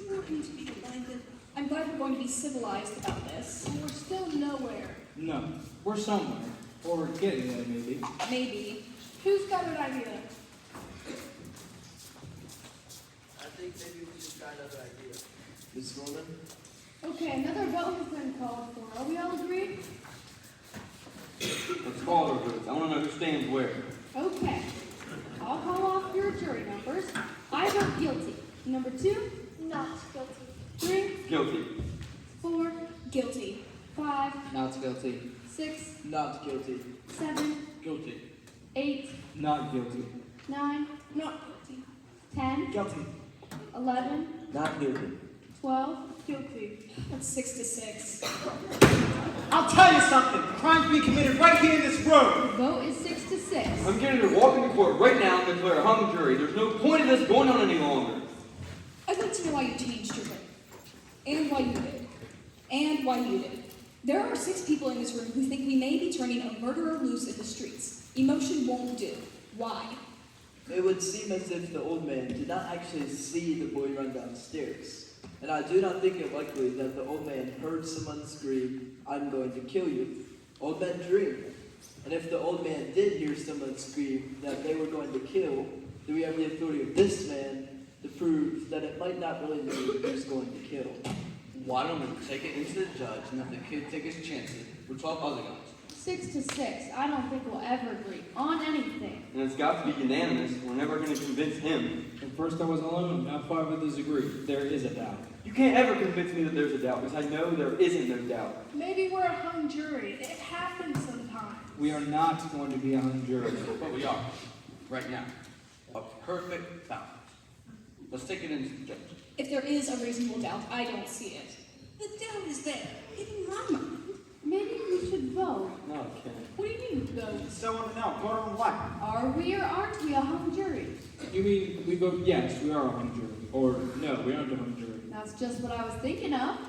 important to be reminded. I'm glad we're going to be civilized about this. And we're still nowhere. No, we're somewhere. Or we're getting there, maybe. Maybe. Who's got an idea? I think maybe we should try another idea. Miss Roman? Okay, another vote has been called for. Are we all agreed? Let's call our votes. I want to know who stands where. Okay. I'll call off your jury numbers. I vote guilty. Number 2, Not guilty. 3, Guilty. 4, Guilty. 5, Not guilty. 6, Not guilty. 7, Guilty. 8, Not guilty. 9, Not guilty. 10, Guilty. 11, Not guilty. 12, Guilty. That's 6 to 6. I'll tell you something. Crime's being committed right here in this room. The vote is 6 to 6. I'm getting to walk into court right now and declare a hung jury. There's no point in this going on any longer. I'd like to know why you changed your vote. And why you did. And why you did. There are 6 people in this room who think we may be turning a murderer loose in the streets. Emotion won't do. Why? It would seem as if the old man did not actually see the boy run downstairs. And I do not think it likely that the old man heard someone scream, "I'm going to kill you." Old men dream. And if the old man did hear someone scream that they were going to kill, do we have the authority of this man to prove that it might not really be who's going to kill? Why don't we take it into the judge and let the kid take his chances with 12 other guys? 6 to 6. I don't think we'll ever agree on anything. And it's got to be unanimous. We're never going to convince him. At first I was alone. Now 5 others agree. There is a doubt. You can't ever convince me that there's a doubt, because I know there isn't no doubt. Maybe we're a hung jury. It happens sometimes. We are not going to be a hung jury. But we are, right now. A perfect balance. Let's take it into the judge. If there is a reasonable doubt, I don't see it. The doubt is there. In my mind. Maybe we should vote. No, I can't. What do you mean, vote? So want to know. Vote on what? Are we or aren't we a hung jury? You mean we vote yes, we are a hung jury. Or no, we aren't a hung jury. That's just what I was thinking of.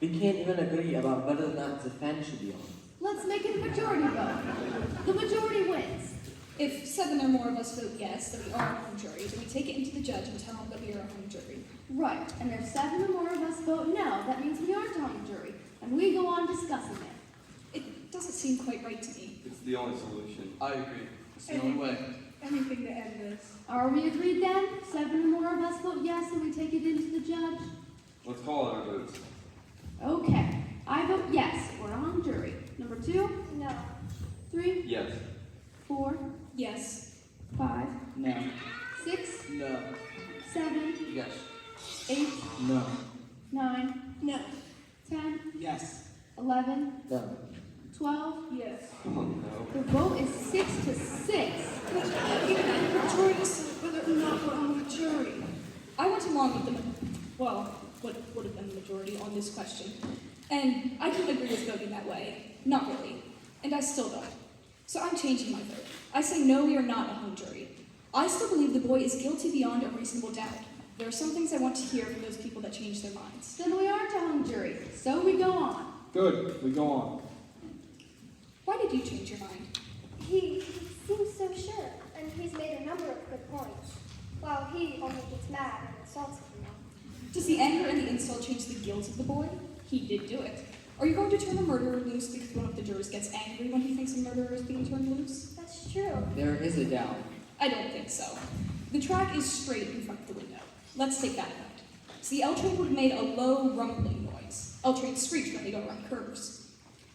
We can't even agree about whether or not the fan should be on. Let's make it a majority vote. The majority wins. If 7 or more of us vote yes, that we are a hung jury, then we take it into the judge and tell him that we are a hung jury. Right. And if 7 or more of us vote no, that means we aren't a hung jury. And we go on discussing it. It doesn't seem quite right to me. It's the only solution. I agree. It's the only way. Anything to end this. Are we agreed then? 7 or more of us vote yes and we take it into the judge? Let's call our votes. Okay. I vote yes. We're a hung jury. Number 2, No. 3, Yes. 4, Yes. 5, No. 6, No. 7, Yes. 8, No. 9, No. 10, Yes. 11, No. 12. Yes. Oh, no. The vote is 6 to 6. Even the majority decided whether or not we're on the jury. I went along with what would have been the majority on this question. And I can agree with voting that way. Not really. And I still don't. So I'm changing my vote. I say no, we are not a hung jury. I still believe the boy is guilty beyond a reasonable doubt. There are some things I want to hear from those people that change their minds. Then we aren't a hung jury. So we go on. Good. We go on. Why did you change your mind? He seems so sure, and he's made a number of good points, while he only gets mad and insults everyone. Does the anger and the insult change the guilt of the boy? He did do it. Are you going to turn a murderer loose because one of the jurors gets angry when he thinks a murderer is being turned loose? That's true. There is a doubt. I don't think so. The track is straight in front of the window. Let's take that out. So the L train would have made a low rumbling noise. L trains screech when they go around curves.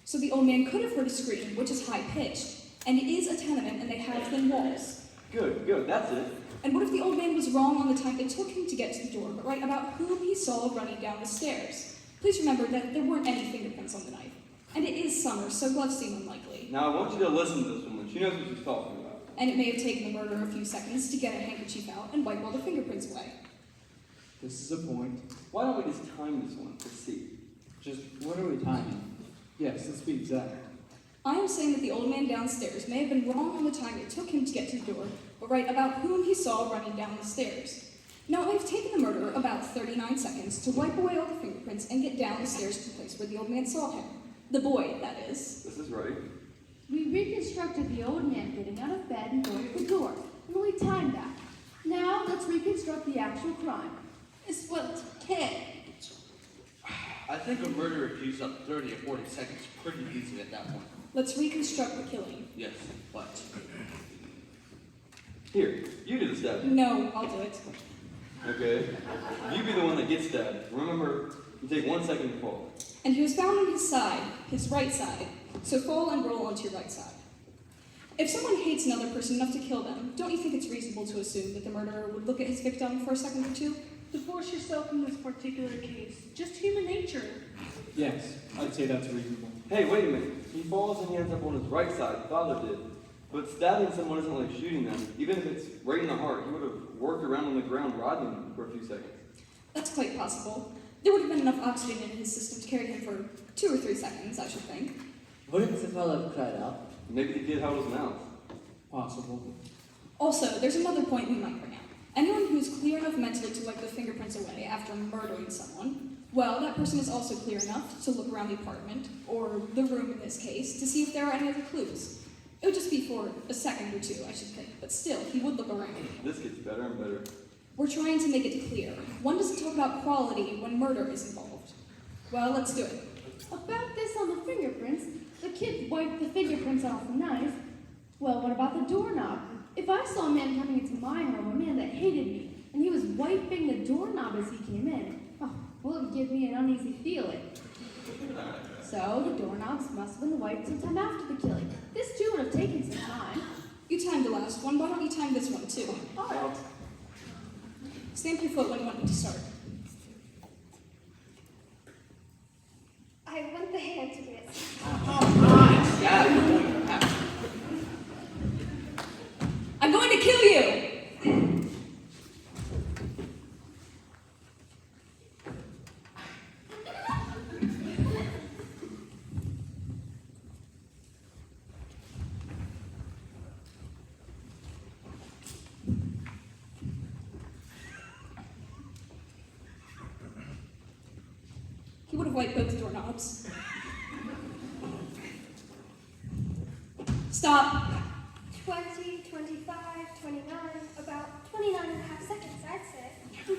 So the old man could have heard a scream, which is high-pitched, and it is a tenement and they have thin walls. Good, good, that's it. And what if the old man was wrong on the time it took him to get to the door, but right about whom he saw running down the stairs? Please remember that there weren't any fingerprints on the knife. And it is summer, so gloves seem unlikely. Now I want you to listen to this woman. She knows what she's talking about. And it may have taken the murderer a few seconds to get a handkerchief out and wipe all the fingerprints away. This is a point. Why don't we just time this one to see? Just what are we timing? Yes, let's be exact. I am saying that the old man downstairs may have been wrong on the time it took him to get to the door, but right about whom he saw running down the stairs. Now, it may have taken the murderer about 39 seconds to wipe away all the fingerprints and get down the stairs to the place where the old man saw him. The boy, that is. This is right. We reconstructed the old man getting out of bed and going to the door, and we timed that. Now let's reconstruct the actual crime. Is what can. think a murder accused of 30 or 40 seconds pretty easy at that point. Let's reconstruct the killing. Yes, but Here, you do the stabbing. No, I'll do it. Okay. You be the one that gets stabbed. Remember, you take 1 second to fall. And he was found on his side, his right side, so fall and roll onto your right side. If someone hates another person enough to kill them, don't you think it's reasonable to assume that the murderer would look at his victim for a second or two? Divorce yourself in this particular case. Just human nature. Yes, I'd say that's reasonable. Hey, wait a minute. He falls and he ends up on his right side. Father did. But stabbing someone isn't like shooting them. Even if it's right in the heart, he would have worked around on the ground writhing them for a few seconds. That's quite possible. There would have been enough oxygen in his system to carry him for 2 or 3 seconds, I should think. Wouldn't the fellow have cried out? Maybe the kid held his mouth. Possible. Also, there's another point we might bring out. Anyone who is clear enough mentally to wipe the fingerprints away after murdering someone, well, that person is also clear enough to look around the apartment, or the room in this case, to see if there are any other clues. It would just be for a second or two, I should think, but still, he would look around. This gets better and better. We're trying to make it clear. One doesn't talk about quality when murder is involved. Well, let's do it. About this on the fingerprints, the kid wiped the fingerprints off the knife. Well, what about the doorknob? If I saw a man coming into my home, a man that hated me, and he was wiping the doorknob as he came in, well, it would give me an uneasy feeling. So the doorknobs must have been wiped sometime after the killing. This too would have taken some time. You timed the last one, why don't you time this one too? All right. Stamp your foot when you want me to start. I want the hand to miss. yeah, you're going to have to. I'm going to kill you! He would have wiped both doorknobs. Stop. 20, 25, 29, about 29 and a half seconds, I'd say.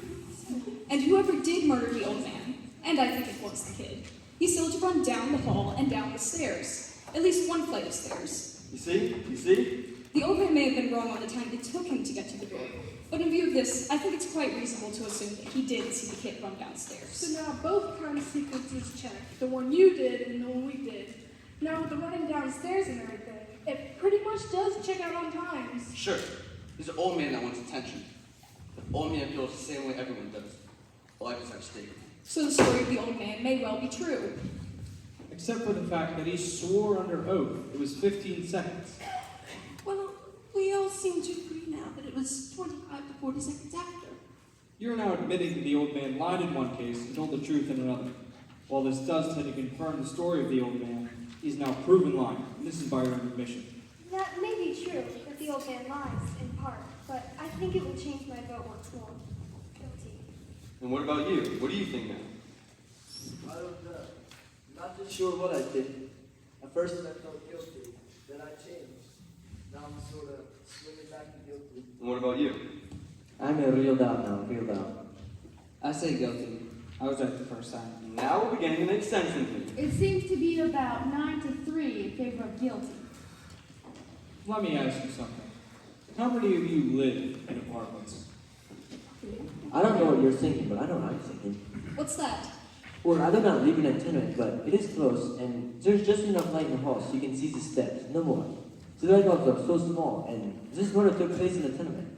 And whoever did murder the old man, and I think it was the kid, he still had to run down the hall and down the stairs. At least one flight of stairs. You see? You see? The old man may have been wrong on the time it took him to get to the door. But in view of this, I think it's quite reasonable to assume that he did see the kid run downstairs. So now both time sequences check. The one you did and the one we did. Now with the running downstairs and everything, it pretty much does check out on times. Sure, he's an old man that wants attention. The old man feels the same way everyone does. Life is at stake. So the story of the old man may well be true. Except for the fact that he swore under oath it was 15 seconds. Well, we all seem to agree now that it was 25 to 40 seconds after. You're now admitting that the old man lied in one case and told the truth in another. While this does tend to confirm the story of the old man, he's now proven lying, and this is by your own admission. That may be true, that the old man lies, in part, but I think it will change my vote once more. Guilty. And what about you? What do you think now? I don't know. I'm not just sure what I did. At first I felt guilty, then I changed. Now I'm sort of swinging back to guilty. And what about you? I'm a real doubt now, real doubt. I say guilty. I was right the first time. Now we're beginning to make sense in here. It seems to be about 9 to 3 in favor of guilty. Let me ask you something. How many of you live in apartments? I don't know what you're thinking, but I know what I'm thinking. What's that? Well, I do not live in a tenement, but it is close, and there's just enough light in the hall so you can see the steps, no more. So the light bulbs are so small, and this murder took place in a tenement.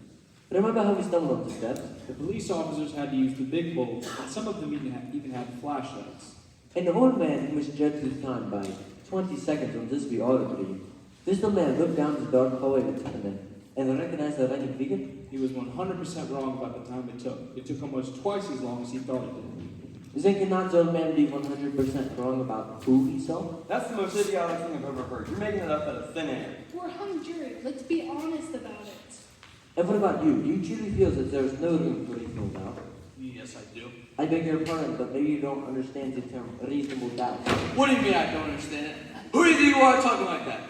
But remember how we stumbled up the steps? The police officers had to use the big bulbs, and some of them even had flashlights. And the old man who was judged his time by 20 seconds on this we all agree. This old man looked down the dark hallway of the tenement and recognized the running figure. He was 100% wrong about the time it took. It took almost twice as long as he thought it did. Then cannot the old man be 100% wrong about who he saw? That's the most idiotic thing I've ever heard. You're making it up out of thin air. We're hung jury. Let's be honest about it. And what about you? Do you truly feel that there is no room for reasonable doubt? Yes, I do. I beg your pardon, but maybe you don't understand the term reasonable doubt. What do you mean I don't understand it? Who do you think you are talking like that?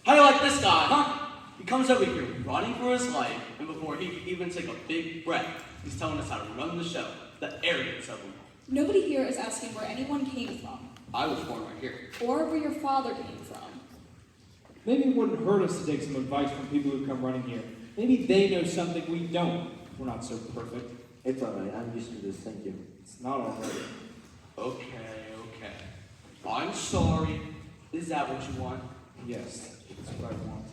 How do you like this guy, huh? He comes over here running for his life, and before he can even take a big breath, he's telling us how to run the show, the arrogance of him. Nobody here is asking where anyone came from, I was born right here. or where your father came from. Maybe it wouldn't hurt us to take some advice from people who come running here. Maybe they know something we don't. We're not so perfect. It's alright, I'm used to this, thank you. It's not all right. Okay. I'm sorry. Is that what you want? Yes, that's what I want.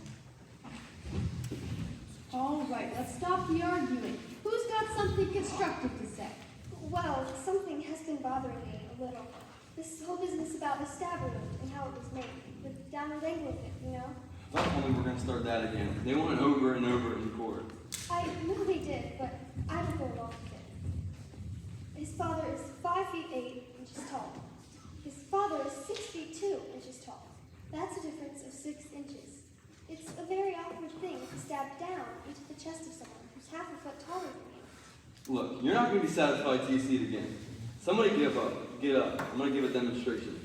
All right, let's stop the arguing. Who's got something constructive to say? Well, something has been bothering me a little. This whole business about the stab wound and how it was made, with downward angle of it, you know? Don't tell me we're going to start that again. They want it over and over in court. I know they did, but I don't go along with it. His father is 5 feet 8 inches tall. His father is 6 feet 2 inches tall. That's a difference of 6 inches. It's a very awkward thing to stab down into the chest of someone who's half a foot taller than you. Look, you're not going to be satisfied till you see it again. Somebody give up. Get up. I'm going to give a demonstration.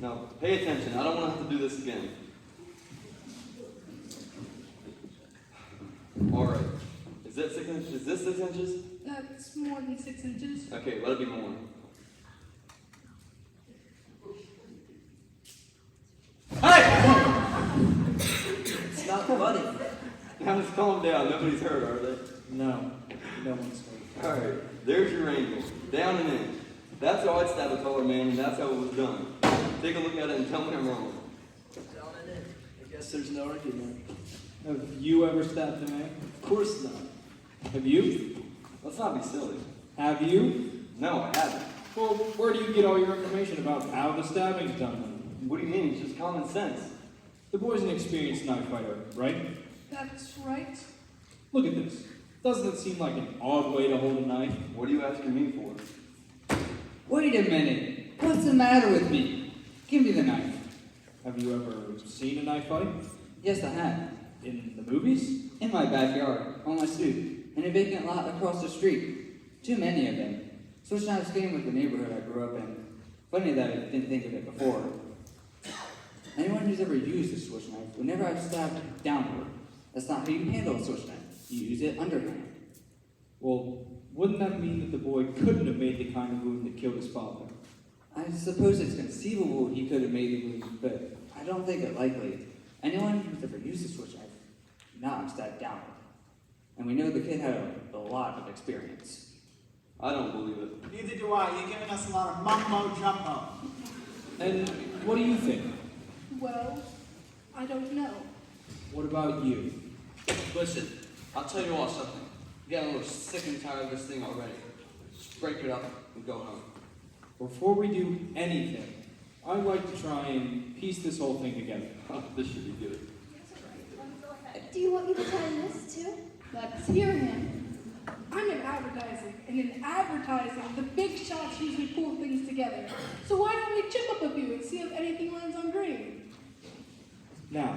Now, pay attention. I don't want to have to do this again. All right. Is that 6 inches? Is this 6 inches? That's more than 6 inches. Okay, let it be more. It's not funny. Now just calm down. Nobody's hurt, are they? No, no one's hurt. All right. There's your angle. Down and in. That's how I'd stab a taller man, and that's how it was done. Take a look at it and tell me I'm wrong. Down and in. I guess there's no argument. Have you ever stabbed a man? Of course not. Have you? Let's not be silly. Have you? No, I haven't. Well, where do you get all your information about how the stabbing's done? What do you mean? It's just common sense. The boy's an experienced knife fighter, right? That's right. Look at this. Doesn't it seem like an odd way to hold a knife? What are you asking me for? Wait a minute. What's the matter with me? Give me the knife. Have you ever seen a knife fight? Yes, I have. In the movies? In my backyard, on my stoop, in a vacant lot across the street. Too many of them. Switch knives came with the neighborhood I grew up in. Funny that I didn't think of it before. Anyone who's ever used a switch knife would never have stabbed downward. That's not how you handle a switch knife. You use it underhand. Well, wouldn't that mean that the boy couldn't have made the kind of wound that killed his father? I suppose it's conceivable he could have made the wound, but I don't think it likely. Anyone who's ever used a switch knife would not have stabbed downward. And we know the kid had a lot of experience. I don't believe it. Neither do I. You're giving us a lot of mumbo-jumbo. And what do you think? Well, I don't know. What about you? Listen, I'll tell you all something. I'm getting a little sick and tired of this thing already. Just break it up and go home. Before we do anything, I'd like to try and piece this whole thing together. This should be good. Do you want me to tell him this too? Let's hear him. I'm in advertising, and in advertising, the big shots usually pull things together. So why don't we chip up a few and see if anything runs on green? Now,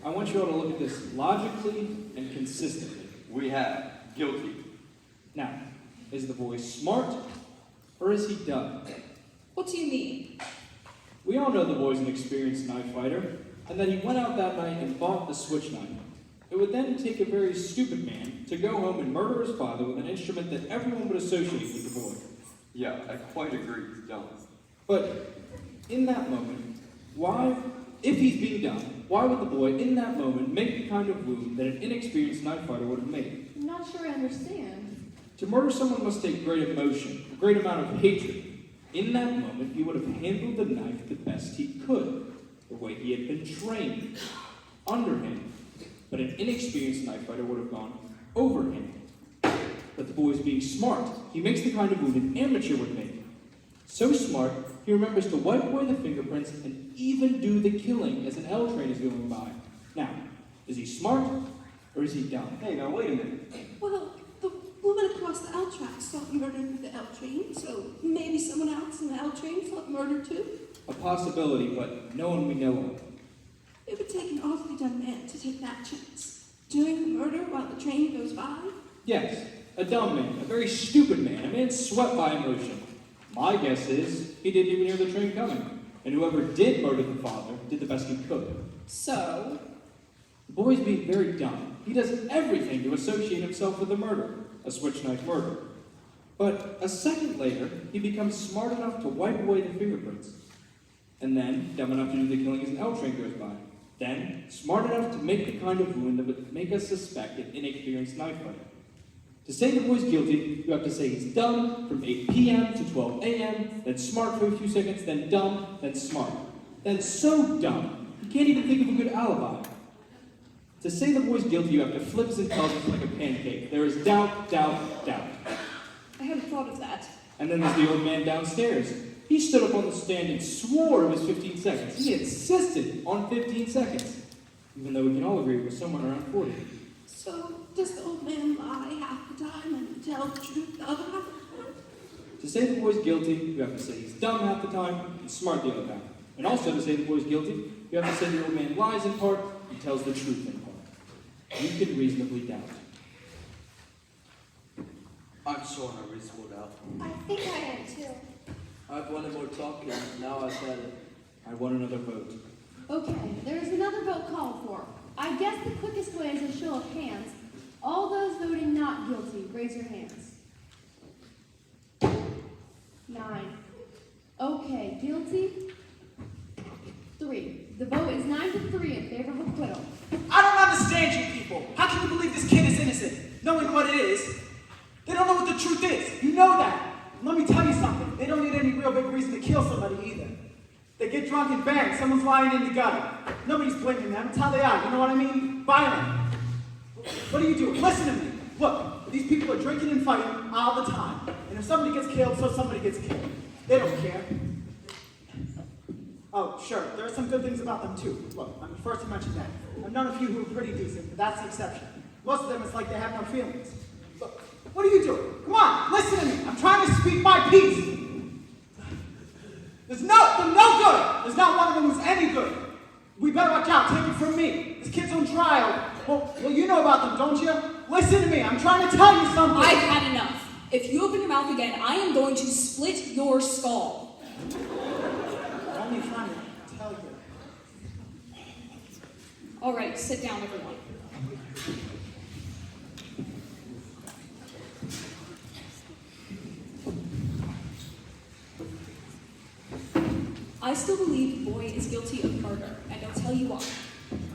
I want you all to look at this logically and consistently. We have. Guilty. Now, is the boy smart or is he dumb? What do you mean? We all know the boy's an experienced knife fighter, and that he went out that night and bought the switch knife. It would then take a very stupid man to go home and murder his father with an instrument that everyone would associate with the boy. Yeah, I quite agree. Don't. But in that moment, why, if he's being dumb, why would the boy in that moment make the kind of wound that an inexperienced knife fighter would have made? I'm not sure I understand. To murder someone must take great emotion, a great amount of hatred. In that moment, he would have handled the knife the best he could, the way he had been trained, under him. But an inexperienced knife fighter would have gone over him. But the boy's being smart. He makes the kind of wound an amateur would make. So smart, he remembers to wipe away the fingerprints and even do the killing as an L train is going by. Now, is he smart or is he dumb? Hey, now wait a minute. Well, the woman across the L tracks thought murdered with the L train, so maybe someone else in the L train thought murder too. A possibility, but no one we know of. It would take an awfully dumb man to take that chance. Doing the murder while the train goes by? Yes, a dumb man, a very stupid man, a man swept by emotion. My guess is he didn't even hear the train coming, and whoever did murder the father did the best he could. So, The boy's being very dumb. He does everything to associate himself with the murder, a switch knife murder. But a second later, he becomes smart enough to wipe away the fingerprints. And then, dumb enough to do the killing as an L train goes by. Then, smart enough to make the kind of wound that would make us suspect an inexperienced knife fighter. To say the boy's guilty, you have to say he's dumb from 8 p.m. to 12 a.m., then smart for a few seconds, then dumb, then smart. Then so dumb, he can't even think of a good alibi. To say the boy's guilty, you have to flip his intelligence like a pancake. There is doubt, doubt, doubt. I hadn't thought of that. And then there's the old man downstairs. He stood up on the stand and swore it was 15 seconds. He insisted on 15 seconds, even though we can all agree it was somewhere around 40. So, does the old man lie half the time and tell the truth the other half of the time? To say the boy's guilty, you have to say he's dumb half the time and smart the other half. And also to say the boy's guilty, you have to say the old man lies in part and tells the truth in part. You can reasonably doubt. I'm sure in a reasonable doubt. I think I am too. I've wanted more talking, now I've had it. I want another vote. Okay, there's another vote called for. I guess the quickest way is a show of hands. All those voting not guilty, raise your hands. 9. Okay, guilty? 3. The vote is 9-3 in favor of acquittal. I don't understand you people. How can you believe this kid is innocent, knowing what it is? They don't know what the truth is. You know that. Let me tell you something. They don't need any real big reason to kill somebody either. They get drunk and bang, someone's lying in the gutter. Nobody's blaming them. It's how they are. You know what I mean? Violent. What are you doing? Listen to me. Look, these people are drinking and fighting all the time. And if somebody gets killed, so somebody gets killed. They don't care. Oh, sure, there are some good things about them too. Look, I'm the first to mention that. I've known a few who are pretty decent, but that's the exception. Most of them, it's like they have no feelings. Look, what are you doing? Come on, listen to me. I'm trying to speak my piece. They're no good. There's not one of them who's any good. We better watch out. Take it from me. This kid's on trial. Well, you know about them, don't you? Listen to me. I'm trying to tell you something. I've had enough. If you open your mouth again, I am going to split your skull. I'm only trying to tell you. All right, sit down, everyone. I still believe the boy is guilty of murder, and I'll tell you why.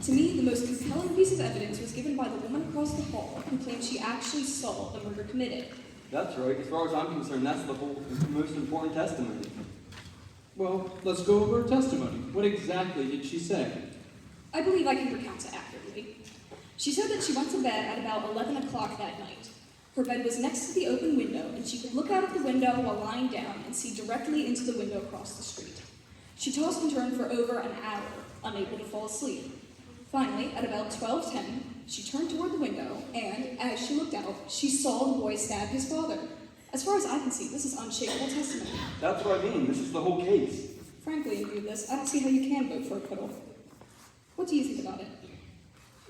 To me, the most compelling piece of evidence was given by the woman across the hall who claimed she actually saw the murder committed. That's right. As far as I'm concerned, that's the whole most important testimony. Well, let's go over her testimony. What exactly did she say? I believe I can recount it accurately. She said that she went to bed at about 11 o'clock that night. Her bed was next to the open window, and she could look out of the window while lying down and see directly into the window across the street. She tossed and turned for over an hour, unable to fall asleep. Finally, at about 12:10, she turned toward the window, and as she looked out, she saw the boy stab his father. As far as I can see, this is unshakable testimony. That's what I mean. This is the whole case. Frankly, in view of this, I don't see how you can vote for acquittal. What do you think about it?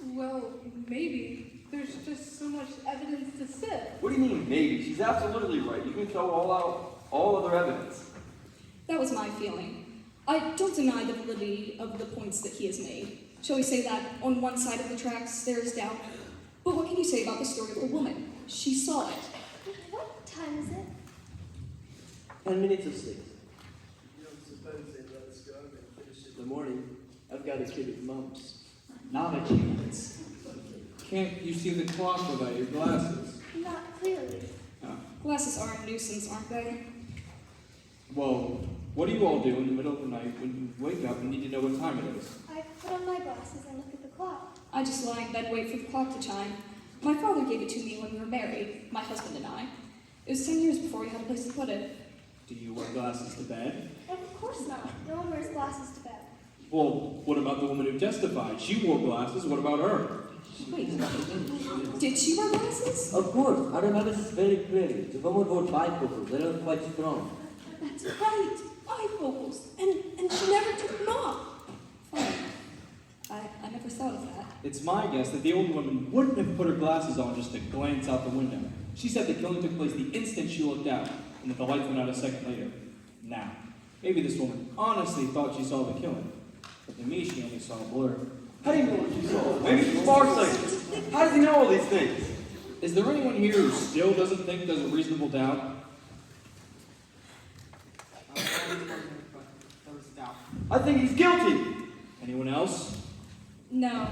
Well, maybe. There's just so much evidence to sift. What do you mean, maybe? She's absolutely right. You can throw all other evidence. That was my feeling. I don't deny the validity of the points that he has made. Shall we say that on one side of the tracks there is doubt? But what can you say about the story of the woman? She saw it. What time is it? 10 minutes of 6. You don't suppose they'd let us go over and finish it in the morning? I've got a kid with mumps. Not a chance. Can't you see the clock without your glasses? Not clearly. Glasses are a nuisance, aren't they? Well, what do you all do in the middle of the night when you wake up and need to know what time it is? I put on my glasses and look at the clock. I just lie in bed and wait for the clock to chime. My father gave it to me when we were married, my husband and I. It was 10 years before we had a place to put it. Do you wear glasses to bed? Of course not. No one wears glasses to bed. Well, what about the woman who testified? She wore glasses. What about her? Wait, did she wear glasses? Of course, I remember this very clearly. The woman wore bifocals. They look quite strong. That's right. Bifocals. And she never took them off. Funny. I never thought of that. It's my guess that the old woman wouldn't have put her glasses on just to glance out the window. She said the killing took place the instant she looked out, and that the lights went out a second later. Now, maybe this woman honestly thought she saw the killing, but to me she only saw a blur. How do you know what you saw? Maybe she's farsighted. How does he know all these things? Is there anyone here who still doesn't think there's a reasonable doubt? I think he's guilty. Anyone else? No,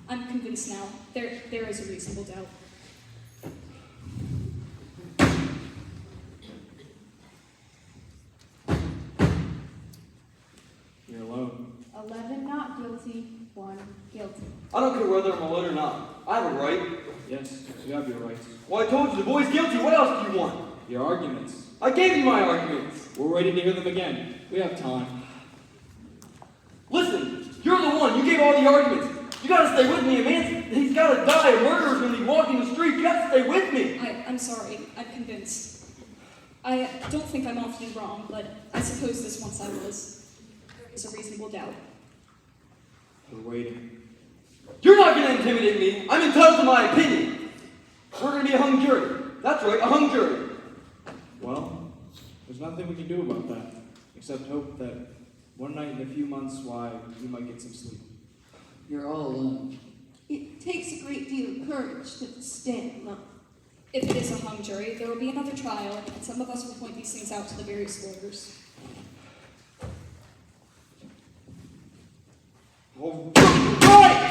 I'm convinced now. There is a reasonable doubt. You're alone. 11 not guilty, 1 guilty. I don't care whether I'm alone or not. I have a right. Yes, you have your rights. Well, I told you, the boy's guilty. What else do you want? Your arguments. I gave you my arguments. We're ready to hear them again. We have time. Listen, you're the one. You gave all the arguments. You gotta stay with me. A man, he's gotta die. A murderer's gonna be walking the street. You gotta stay with me. I'm sorry. I'm convinced. I don't think I'm awfully wrong, but I suppose this once I was. There's a reasonable doubt. We're waiting. You're not gonna intimidate me. I'm entitled to my opinion. We're gonna be a hung jury. That's right, a hung jury. Well, there's nothing we can do about that, except hope that one night in a few months, you might get some sleep. You're all alone. It takes a great deal of courage to stand alone. If it is a hung jury, there will be another trial, and some of us will point these things out to the various lawyers. All right!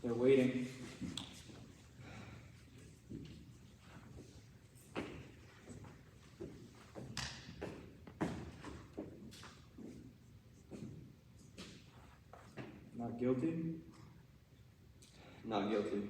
They're waiting. Not guilty? Not guilty.